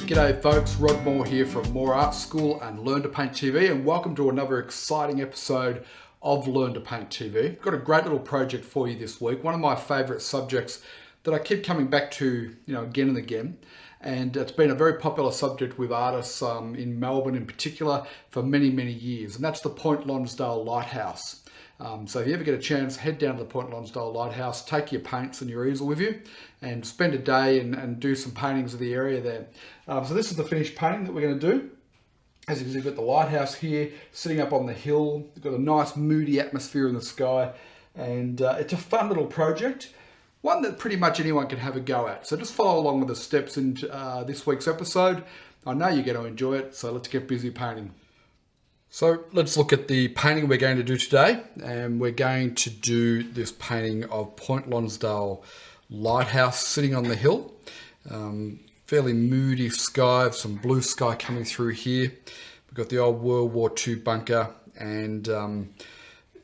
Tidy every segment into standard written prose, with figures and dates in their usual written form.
G'day folks, Rod Moore here from Moore Art School and Learn to Paint TV, and welcome to another exciting episode of Learn to Paint TV. Got a great little project for you this week, one of my favourite subjects that I keep coming back to again and again, and it's been a very popular subject with artists in Melbourne in particular for many years, and that's the Point Lonsdale Lighthouse. So if you ever get a chance, head down to the Point Lonsdale Lighthouse, take your paints and your easel with you and spend a day and do some paintings of the area there. So this is the finished painting that we're going to do. As you can see, we've got the lighthouse here sitting up on the hill. We've got a nice moody atmosphere in the sky, and it's a fun little project, one that pretty much anyone can have a go at. So just follow along with the steps in this week's episode. I know you're going to enjoy it, so let's get busy painting. So let's look at the painting we're going to do today, and we're going to do this painting of Point Lonsdale Lighthouse sitting on the hill. Fairly moody sky, some blue sky coming through here. We've got the old World War II bunker, and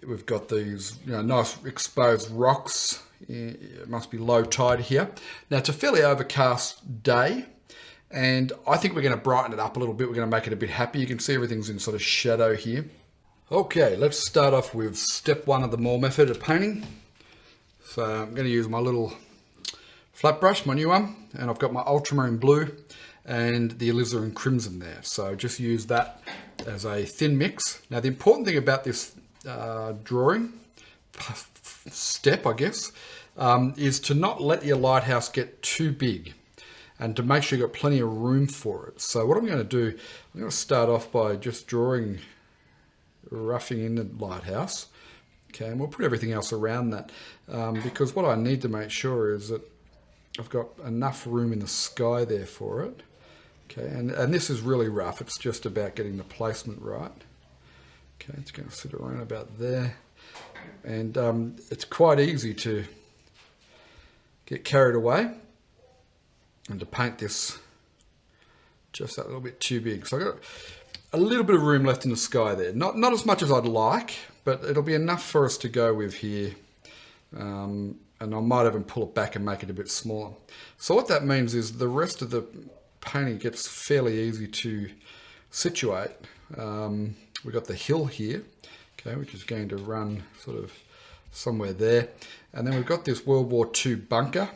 we've got these nice exposed rocks. It must be low tide here. Now it's a fairly overcast day, and I think we're going to brighten it up a little bit. We're going to make it a bit happy. You can see everything's in sort of shadow here. Okay, let's start off with step one of the Moore method of painting. So I'm going to use my little flat brush, my new one, and I've got my ultramarine blue and the alizarin crimson there. So just use that as a thin mix. Now the important thing about this drawing step, I guess, is to not let your lighthouse get too big, and to make sure you've got plenty of room for it. So what I'm going to do, I'm going to start off by just roughing in the lighthouse. Okay, and we'll put everything else around that, because what I need to make sure is that I've got enough room in the sky there for it. Okay, and this is really rough. It's just about getting the placement right. Okay, it's going to sit around about there. And it's quite easy to get carried away and to paint this just that little bit too big. So I've got a little bit of room left in the sky there. Not as much as I'd like, but it'll be enough for us to go with here. And I might even pull it back and make it a bit smaller. So what that means is the rest of the painting gets fairly easy to situate. We've got the hill here, okay, which is going to run sort of somewhere there. And then we've got this World War II bunker.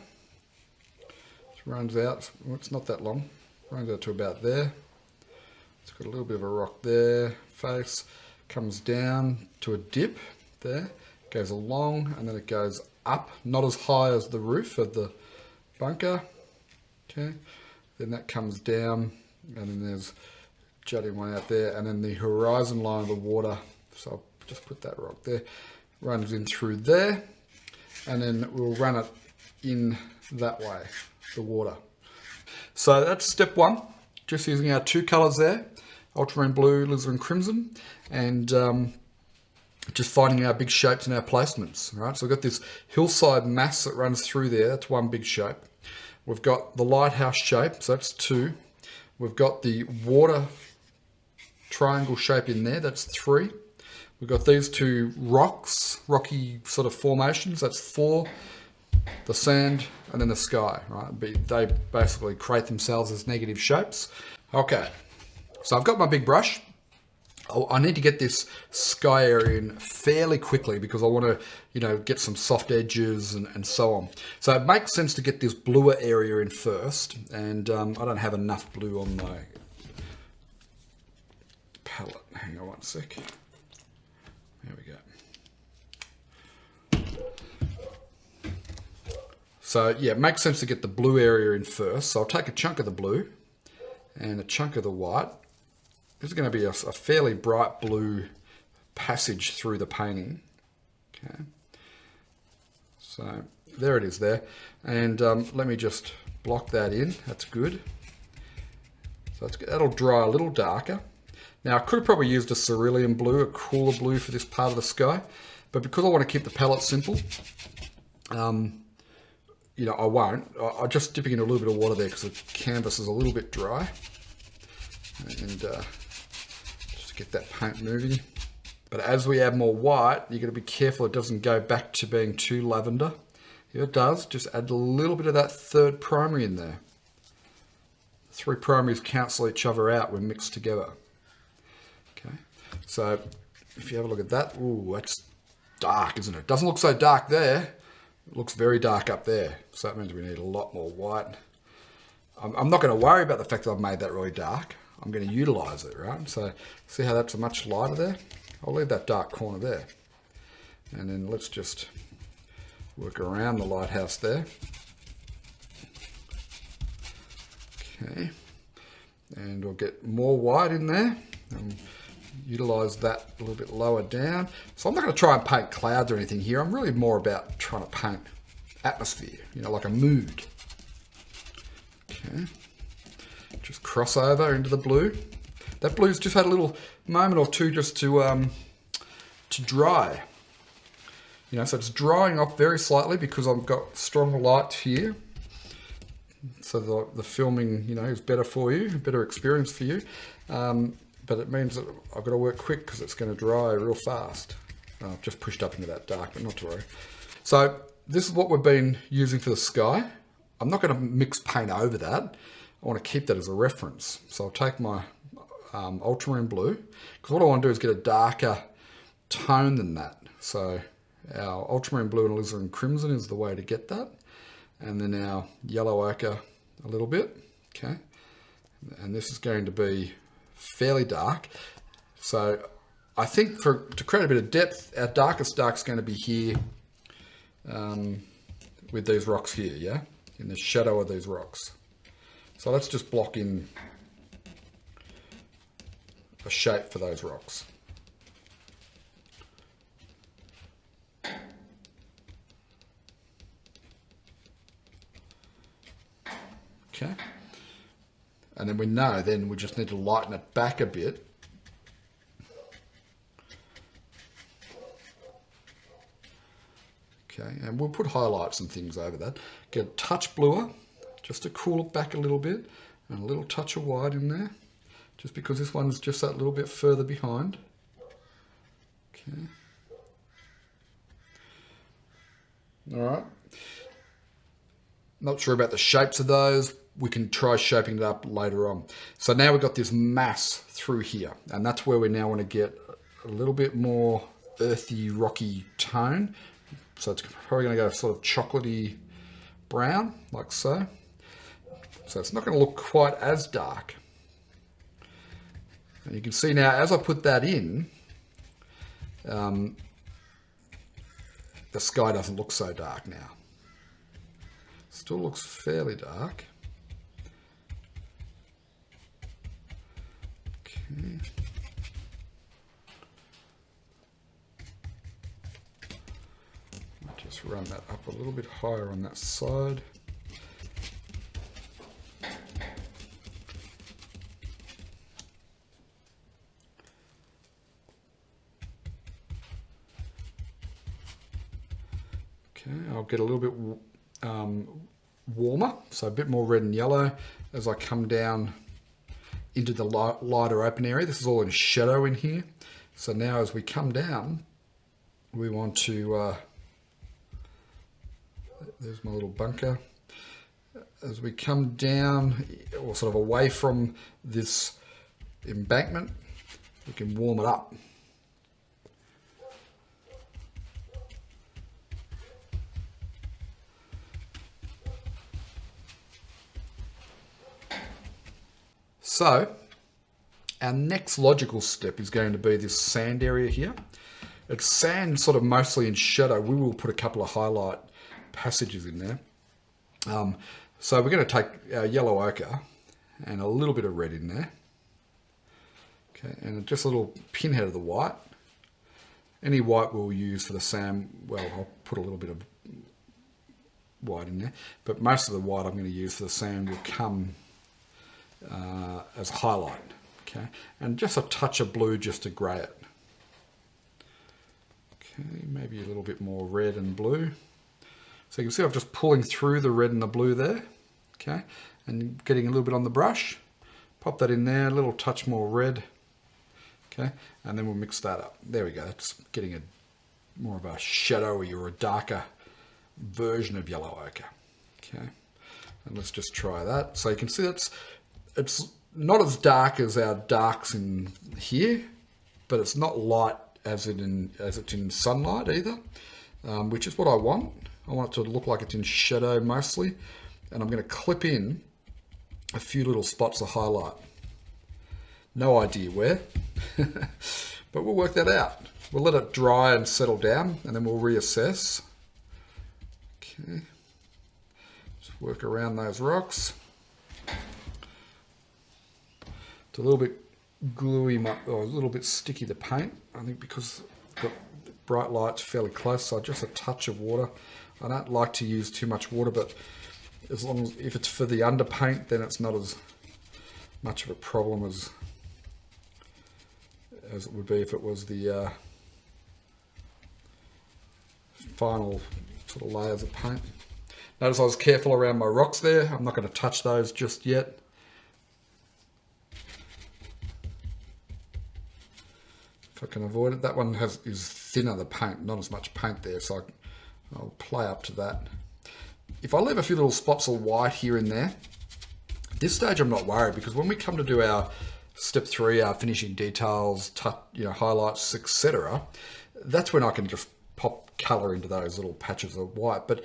Runs out, well, it's not that long, runs out to about there. It's got a little bit of a rock there, face, comes down to a dip there, goes along, and then it goes up, not as high as the roof of the bunker. Okay, then that comes down, and then there's jutting one out there, and then the horizon line of the water, so I'll just put that rock there, runs in through there, and then we'll run it in that way, the water. So that's step one, just using our two colours there, ultramarine blue, alizarin crimson, and just finding our big shapes and our placements. Right, so we've got this hillside mass that runs through there, that's one big shape. We've got the lighthouse shape, so that's two. We've got the water triangle shape in there, that's three. We've got these two rocks, rocky sort of formations, that's four. The sand, and then the sky, right? They basically create themselves as negative shapes. Okay, so I've got my big brush. I need to get this sky area in fairly quickly because I want to, get some soft edges and so on. So it makes sense to get this bluer area in first, and I don't have enough blue on my palette. Hang on one sec. There we go. So yeah, it makes sense to get the blue area in first. So I'll take a chunk of the blue and a chunk of the white. This is going to be a fairly bright blue passage through the painting. Okay, so there it is there. And let me just block that in. That's good. So that'll dry a little darker. Now I could have probably used a cerulean blue, a cooler blue for this part of the sky, but because I want to keep the palette simple, I won't. I'm just dipping in a little bit of water there because the canvas is a little bit dry. And just to get that paint moving. But as we add more white, you've got to be careful it doesn't go back to being too lavender. If it does, just add a little bit of that third primary in there. three primaries cancel each other out when mixed together. Okay, so if you have a look at that, ooh, that's dark, isn't it? Doesn't look so dark there. It looks very dark up there. So that means we need a lot more white. I'm not going to worry about the fact that I've made that really dark. I'm going to utilize it, right? So see how that's much lighter there? I'll leave that dark corner there. And then let's just work around the lighthouse there. Okay. And we'll get more white in there. And utilize that a little bit lower down. So I'm not going to try and paint clouds or anything here. I'm really more about trying to paint atmosphere, you know, like a mood. Okay. Just cross over into the blue. That blue's just had a little moment or two just to dry. You know, so it's drying off very slightly because I've got stronger light here. So the filming, you know, is better for you, a better experience for you. But it means that I've got to work quick because it's going to dry real fast. I've just pushed up into that dark, but not to worry. So this is what we've been using for the sky. I'm not going to mix paint over that. I want to keep that as a reference. So I'll take my ultramarine blue, because what I want to do is get a darker tone than that. So our ultramarine blue and alizarin crimson is the way to get that. And then our yellow ochre a little bit, okay? And this is going to be fairly dark. So I think to create a bit of depth, our darkest dark is going to be here with these rocks here, yeah? In the shadow of these rocks. So let's just block in a shape for those rocks. Okay. And then we know, then we just need to lighten it back a bit. Okay, and we'll put highlights and things over that. Get a touch bluer, just to cool it back a little bit, and a little touch of white in there, just because this one's just that little bit further behind. Okay. All right. Not sure about the shapes of those. We can try shaping it up later on. So now we've got this mass through here, and that's where we now want to get a little bit more earthy, rocky tone. So it's probably going to go sort of chocolatey brown, like so. So it's not going to look quite as dark. And you can see now, as I put that in, the sky doesn't look so dark now. Still looks fairly dark. Okay. I'll just run that up a little bit higher on that side. Okay, I'll get a little bit warmer, so a bit more red and yellow as I come down into the lighter open area. This is all in shadow in here. So now as we come down, we want to, there's my little bunker. As we come down, or sort of away from this embankment, we can warm it up. So our next logical step is going to be this sand area here. It's sand sort of mostly in shadow. We will put a couple of highlight passages in there. So we're going to take our yellow ochre and a little bit of red in there. Okay, and just a little pinhead of the white. Any white we'll use for the sand, well, I'll put a little bit of white in there, but most of the white I'm going to use for the sand will come as a highlight, okay, and just a touch of blue just to grey it. Okay, maybe a little bit more red and blue. So you can see I'm just pulling through the red and the blue there, okay, and getting a little bit on the brush. Pop that in there, a little touch more red, okay, and then we'll mix that up. There we go. It's getting a more of a shadowy or a darker version of yellow ochre, okay. And let's just try that. So you can see it's not as dark as our darks in here, but it's not light as it's in sunlight either, which is what I want. I want it to look like it's in shadow mostly, and I'm going to clip in a few little spots of highlight. No idea where, but we'll work that out. We'll let it dry and settle down, and then we'll reassess. Okay, just work around those rocks. It's a little bit gluey, or a little bit sticky, the paint. I think because I've got bright lights fairly close, so just a touch of water. I don't like to use too much water, but as long as, if it's for the underpaint, then it's not as much of a problem as it would be if it was the final sort of layers of paint. Notice I was careful around my rocks there. I'm not going to touch those just yet. If I can avoid it. That one is thinner, the paint, not as much paint there, so I'll play up to that. If I leave a few little spots of white here and there, at this stage I'm not worried, because when we come to do our step 3, our finishing details, highlights, etc., that's when I can just pop colour into those little patches of white. But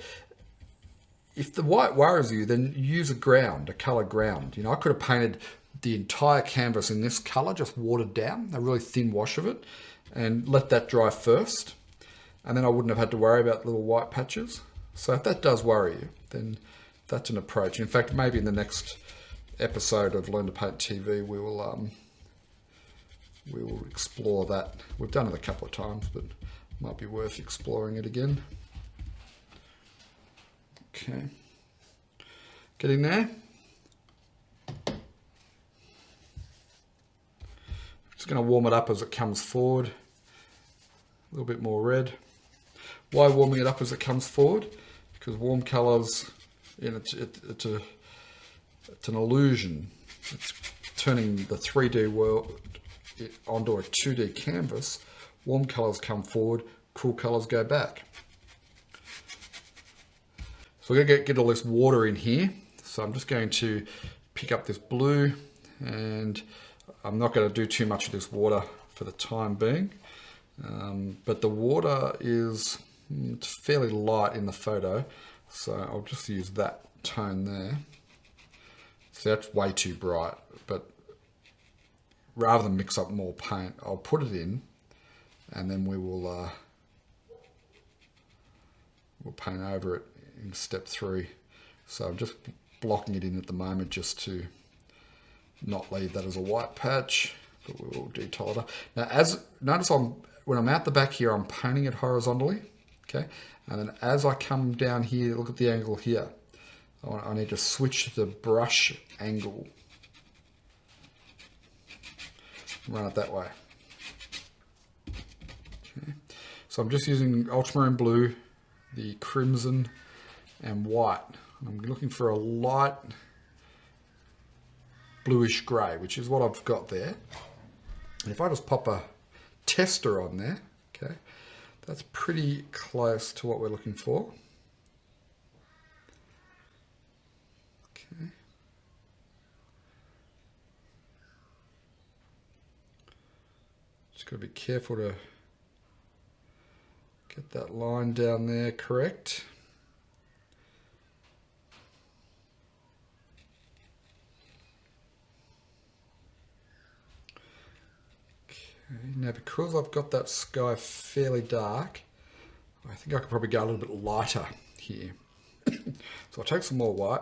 if the white worries you, then use a colour ground. I could have painted the entire canvas in this colour, just watered down, a really thin wash of it, and let that dry first. And then I wouldn't have had to worry about little white patches. So if that does worry you, then that's an approach. In fact, maybe in the next episode of Learn to Paint TV, we will explore that. We've done it a couple of times, but it might be worth exploring it again. Okay, getting there. Just going to warm it up as it comes forward. A little bit more red. Why warming it up as it comes forward? Because warm colours, it's an illusion. It's turning the 3D world onto a 2D canvas. Warm colours come forward, cool colours go back. So we're going to get all this water in here. So I'm just going to pick up this blue, and I'm not going to do too much of this water for the time being. But the water is fairly light in the photo, so I'll just use that tone there. So that's way too bright, but rather than mix up more paint, I'll put it in, and then we'll paint over it in step 3. So I'm just blocking it in at the moment just to not leave that as a white patch, but we will detail it up. Now, notice when I'm out the back here, I'm painting it horizontally, okay? And then as I come down here, look at the angle here. I need to switch the brush angle. Run it that way. Okay. So I'm just using ultramarine blue, the crimson, and white. I'm looking for a light bluish grey, which is what I've got there. And if I just pop a tester on there, okay, that's pretty close to what we're looking for. Okay. Just got to be careful to get that line down there correct. Now, because I've got that sky fairly dark, I think I could probably go a little bit lighter here. So I'll take some more white,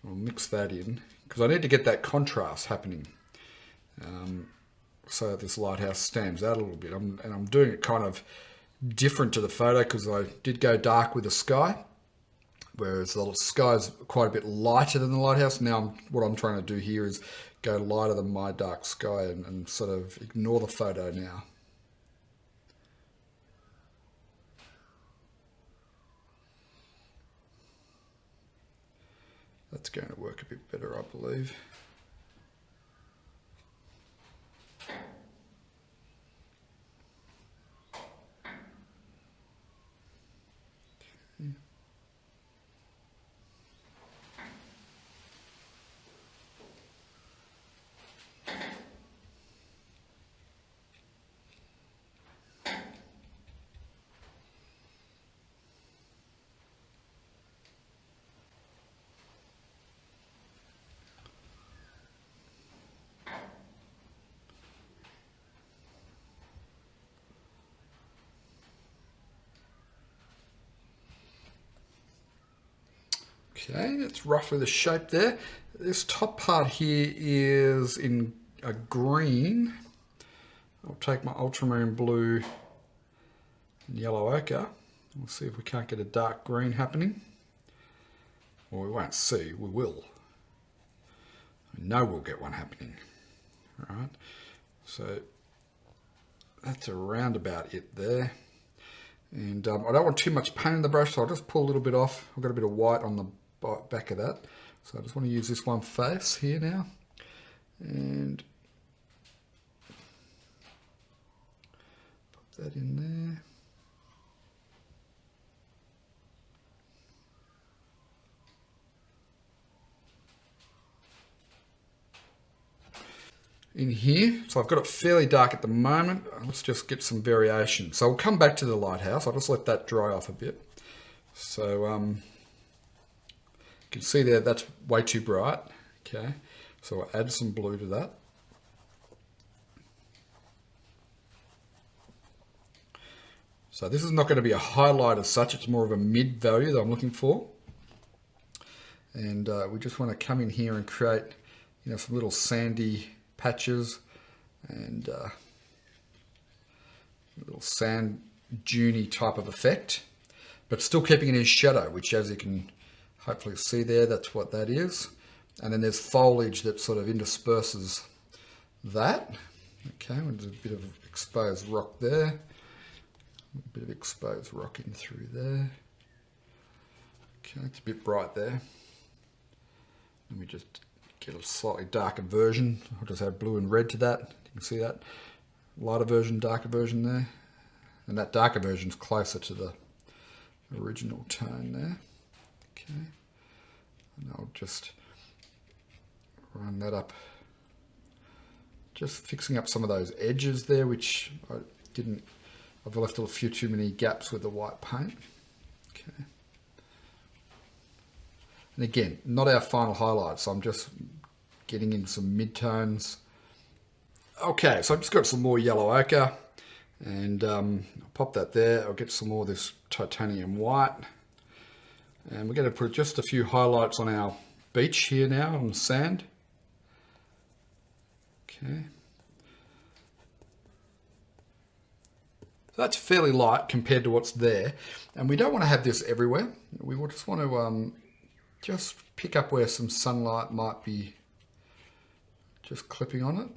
I'll mix that in, because I need to get that contrast happening, so that this lighthouse stands out a little bit. And I'm doing it kind of different to the photo, because I did go dark with the sky, whereas the sky is quite a bit lighter than the lighthouse. Now what I'm trying to do here is go lighter than my dark sky and sort of ignore the photo now. That's going to work a bit better, I believe. Okay, that's roughly the shape there. This top part here is in a green. I'll take my ultramarine blue and yellow ochre. We'll see if we can't get a dark green happening. Well, we won't see, we will. I know we'll get one happening. All right, so that's around about it there. And I don't want too much paint in the brush, so I'll just pull a little bit off. I've got a bit of white on the back of that. So I just want to use this one face here now. And pop that in there. In here, so I've got it fairly dark at the moment. Let's just get some variation. So we'll come back to the lighthouse. I'll just let that dry off a bit. So you can see there that's way too bright. Okay, so I'll add some blue to that. So this is not going to be a highlight as such. It's more of a mid value that I'm looking for. And we just want to come in here and create, you know, some little sandy patches and little sand duney type of effect, but still keeping it in shadow, which, as you can hopefully see there, that's what that is. And then there's foliage that sort of intersperses that. Okay, there's a bit of exposed rock there, a bit of exposed rock in through there. Okay, it's a bit bright there. Let me just get a slightly darker version. I'll just add blue and red to that. You can see that. Lighter version, darker version there. And that darker version is closer to the original tone there. Okay. And I'll just run that up. Just fixing up some of those edges there, which I didn't, I've left a few too many gaps with the white paint. Okay. And again, not our final highlights, so I'm just getting in some mid-tones. Okay, so I've just got some more yellow ochre, and I'll pop that there. I'll get some more of this titanium white. And we're going to put just a few highlights on our beach here now on the sand. Okay. So that's fairly light compared to what's there. And we don't want to have this everywhere. We just want to just pick up where some sunlight might be just clipping on it.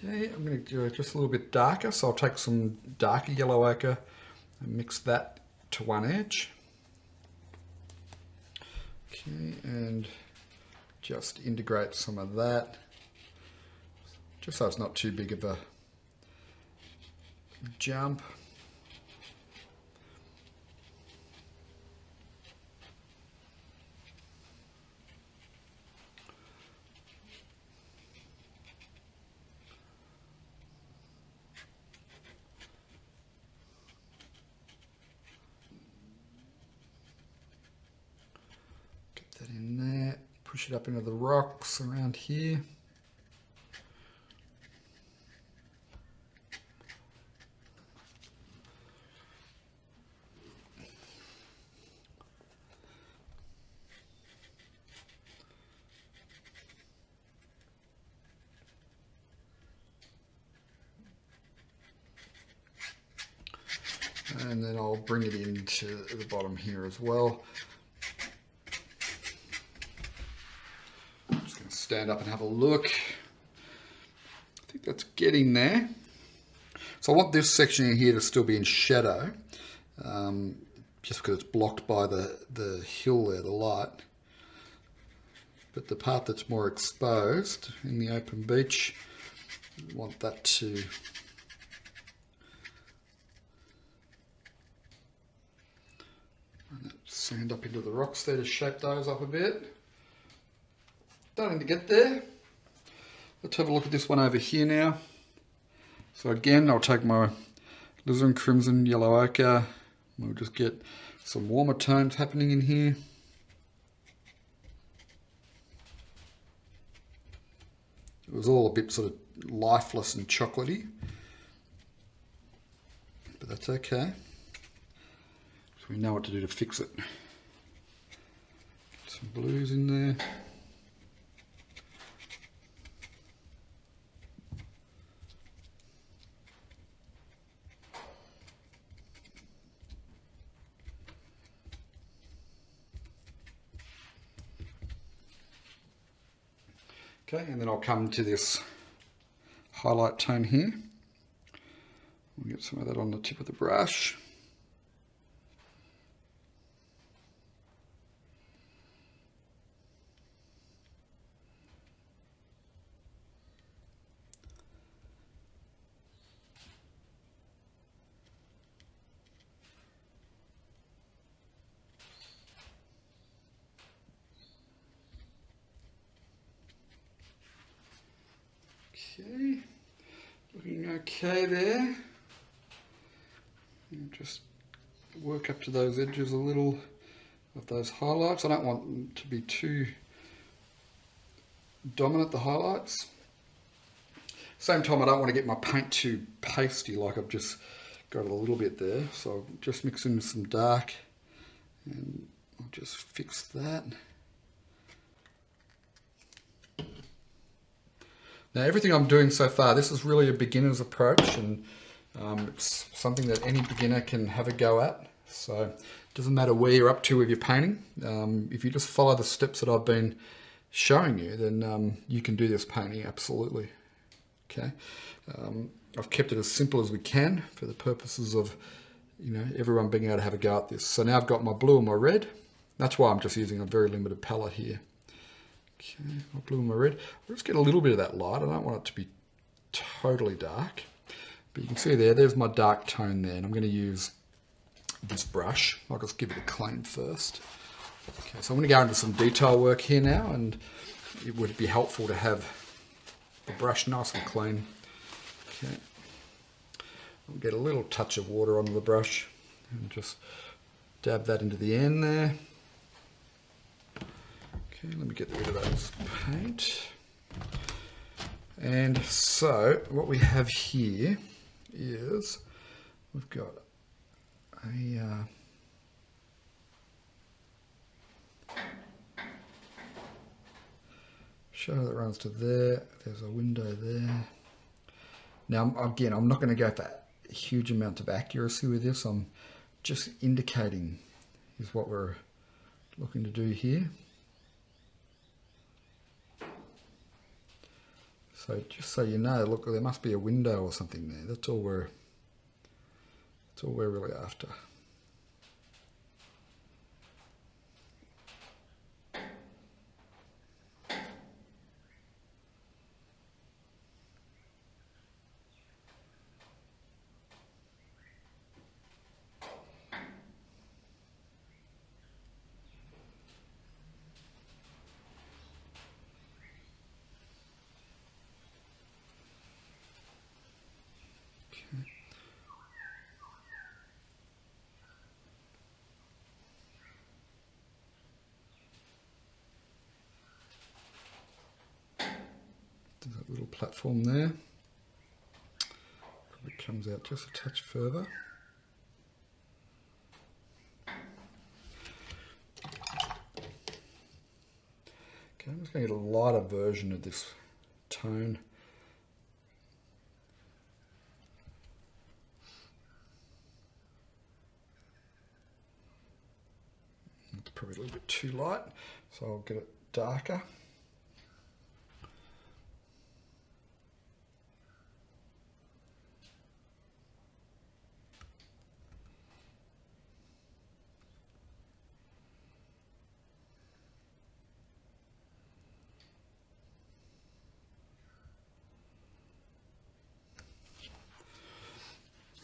Okay, I'm going to do it just a little bit darker, so I'll take some darker yellow ochre and mix that to one edge. Okay, and just integrate some of that, just so it's not too big of a jump. That in there, push it up into the rocks around here. And then I'll bring it into the bottom here as well. Stand up and have a look. I think that's getting there. So I want this section in here to still be in shadow, just because it's blocked by the hill there, the light. But the part that's more exposed in the open beach, I want that to sand up into the rocks there to shape those up a bit. Starting to get there. Let's have a look at this one over here now. So again, I'll take my alizarin crimson, yellow ochre. We'll just get some warmer tones happening in here. It was all a bit sort of lifeless and chocolatey, but that's okay. So we know what to do to fix it. Get some blues in there. Okay, and then I'll come to this highlight tone here. We'll get some of that on the tip of the brush. Okay, looking okay there. And just work up to those edges a little of those highlights. I don't want them to be too dominant, the highlights. Same time, I don't want to get my paint too pasty, like I've just got it a little bit there. So I'll just mix in some dark and I'll just fix that. Now everything I'm doing so far, this is really a beginner's approach, and it's something that any beginner can have a go at. So it doesn't matter where you're up to with your painting. If you just follow the steps that I've been showing you, then you can do this painting absolutely. Okay, I've kept it as simple as we can for the purposes of, you know, everyone being able to have a go at this. So now I've got my blue and my red. That's why I'm just using a very limited palette here. Okay, my blue and my red. I'll just get a little bit of that light. I don't want it to be totally dark. But you can see there's my dark tone there. And I'm going to use this brush. I'll just give it a clean first. Okay, so I'm going to go into some detail work here now. And it would be helpful to have the brush nice and clean. Okay. I'll get a little touch of water onto the brush. And just dab that into the end there. Okay, let me get rid of that paint. And so what we have here is we've got a shadow that runs to there. There's a window there. Now again, I'm not going to go for a huge amount of accuracy with this. I'm just indicating is what we're looking to do here. So just so you know, look, there must be a window or something there. That's all we're really after. There's that little platform there. Probably comes out just a touch further. Okay, I'm just going to get a lighter version of this tone. It's probably a little bit too light, so I'll get it darker.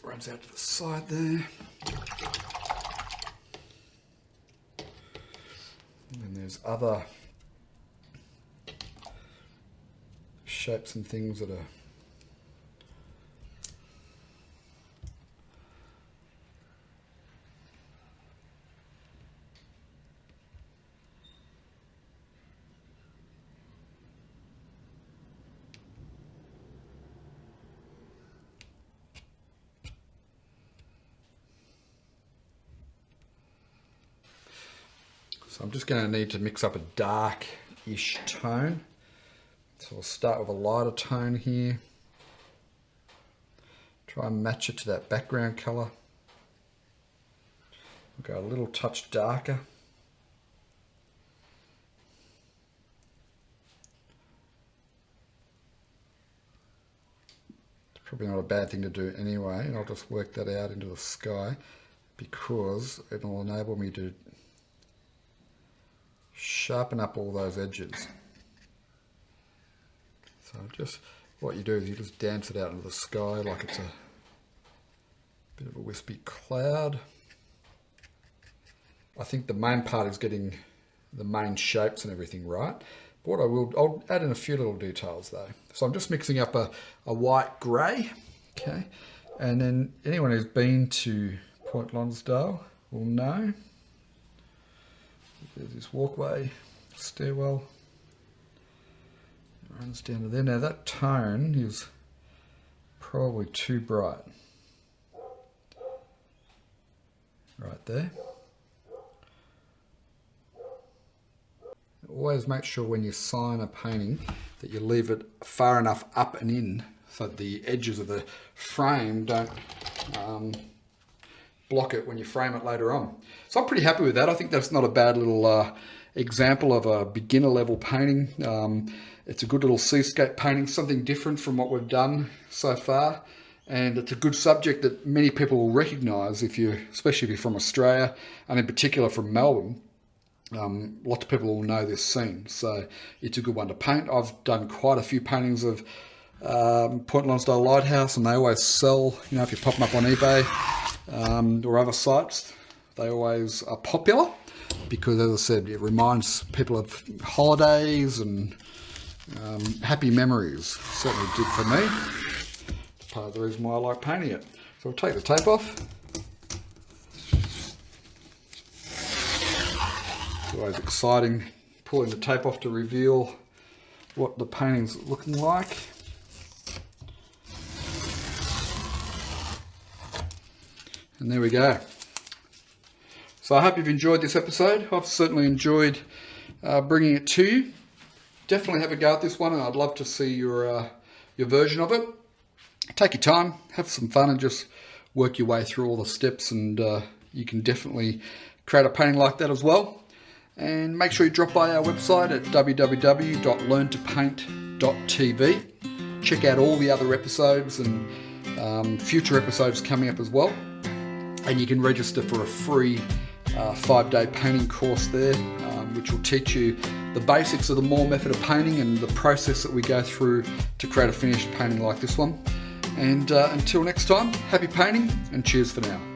Runs out to the side there. there's other shapes and things that are so I'm just going to need to mix up a dark-ish tone. So I'll start with a lighter tone here. Try and match it to that background colour. We'll go a little touch darker. It's probably not a bad thing to do anyway, and I'll just work that out into the sky because it will enable me to sharpen up all those edges. So just what you do is you just dance it out into the sky like it's a bit of a wispy cloud. I think the main part is getting the main shapes and everything right. But what I'll add in a few little details though. So I'm just mixing up a white grey, okay? And then anyone who's been to Point Lonsdale will know there's this walkway, stairwell, it runs down to there. Now that tone is probably too bright. Right there. Always make sure when you sign a painting that you leave it far enough up and in so that the edges of the frame don't block it when you frame it later on. So I'm pretty happy with that. I think that's not a bad little example of a beginner level painting. It's a good little seascape painting, something different from what we've done so far. And it's a good subject that many people will recognise, especially if you're from Australia, and in particular from Melbourne. Lots of people will know this scene, so it's a good one to paint. I've done quite a few paintings of Point Lonsdale Lighthouse, and they always sell, if you pop them up on eBay or other sites, they always are popular because, as I said, it reminds people of holidays and happy memories. Certainly did for me. It's part of the reason why I like painting it. So we'll take the tape off. It's always exciting pulling the tape off to reveal what the painting's looking like. And there we go. So I hope you've enjoyed this episode. I've certainly enjoyed bringing it to you. Definitely have a go at this one, and I'd love to see your version of it. Take your time, have some fun, and just work your way through all the steps, and you can definitely create a painting like that as well. And make sure you drop by our website at www.learntopaint.tv. Check out all the other episodes and future episodes coming up as well. And you can register for a free 5-day painting course there, which will teach you the basics of the Moore method of painting and the process that we go through to create a finished painting like this one. And until next time, happy painting and cheers for now.